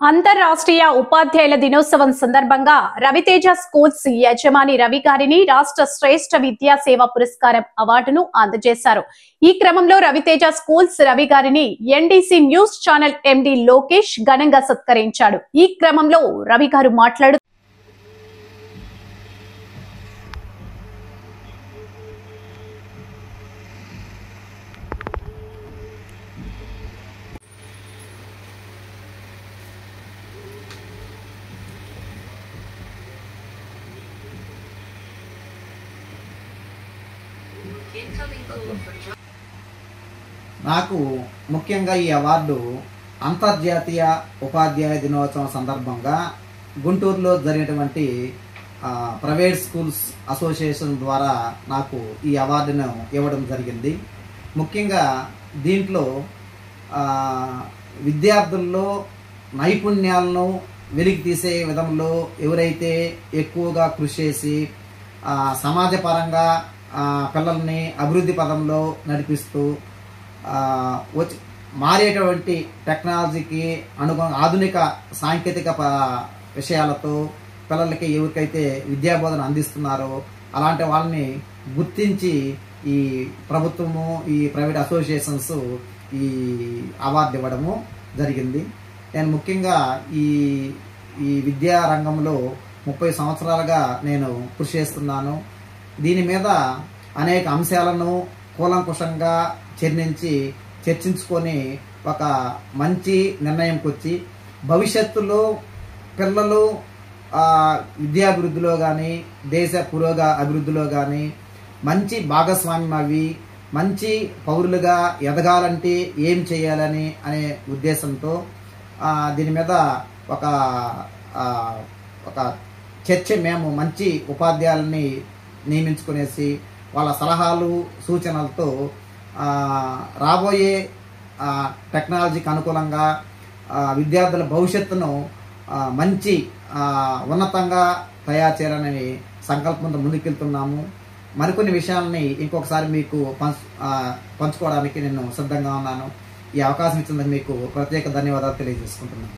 అంతర్రాష్ట్రీయ ఉపాధ్యాయుల దినోత్సవం సందర్భంగా రవితేజ స్కూల్స్ యజమాని రవి గారిని రాష్ట్ర శ్రేష్ఠ విద్యా సేవ పురస్కారం అవార్డును అందజేశారు. ఈ క్రమంలో రవితేజ స్కూల్స్ రవి గారిని NDC news channel MD Lokesh ఘనంగా సత్కరించాడు. ఈ క్రమంలో రవి గారు మాట్లాడుతూ నాకు ముఖ్యంగా ఈ అవార్డు అంతర్జాతీయ ఉపాధ్యాయ దినోత్సవం సందర్భంగా గుంటూరులో జరిగినటువంటి ప్రైవేట్ స్కూల్స్ అసోసియేషన్ ద్వారా నాకు ఈ అవార్డును ఇవ్వడం జరిగింది. ముఖ్యంగా దీంట్లో విద్యార్థుల్లో నైపుణ్యాలను వెలికి తీసే విధంలో ఎవరైతే ఎక్కువగా కృషి చేసి సమాజపరంగా పిల్లల్ని అభివృద్ధి పదంలో నడిపిస్తూ మారేటువంటి టెక్నాలజీకి ఆధునిక సాంకేతిక విషయాలతో పిల్లలకి ఎవరికైతే విద్యాబోధన అందిస్తున్నారో అలాంటి వాళ్ళని గుర్తించి ఈ ప్రభుత్వము ఈ ప్రైవేట్ అసోసియేషన్స్ ఈ అవార్డు ఇవ్వడము జరిగింది. నేను ముఖ్యంగా ఈ విద్యా రంగంలో 30 సంవత్సరాలుగా నేను కృషి చేస్తున్నాను. దీని మీద అనేక అంశాలను కూలంకుషంగా చర్చించుకొని ఒక మంచి నిర్ణయంకి వచ్చి భవిష్యత్తులో పిల్లలు విద్యాభివృద్ధిలో కానీ దేశ అభివృద్ధిలో కానీ మంచి భాగస్వామ్యం అవి మంచి పౌరులుగా ఎదగాలంటే ఏం చేయాలని అనే ఉద్దేశంతో దీని మీద ఒక చర్చ మేము మంచి ఉపాధ్యాయులని నియమించుకునేసి వాళ్ళ సలహాలు సూచనలతో రాబోయే టెక్నాలజీకి అనుకూలంగా విద్యార్థుల భవిష్యత్తును మంచి ఉన్నతంగా తయారు చేయాలనే సంకల్పంతో ముందుకెళ్తున్నాము. మరికొన్ని విషయాలని ఇంకొకసారి మీకు పంచుకోవడానికి నేను సిద్ధంగా ఉన్నాను. ఈ అవకాశం ఇచ్చినందుకు మీకు ప్రత్యేక ధన్యవాదాలు తెలియజేసుకుంటున్నాను.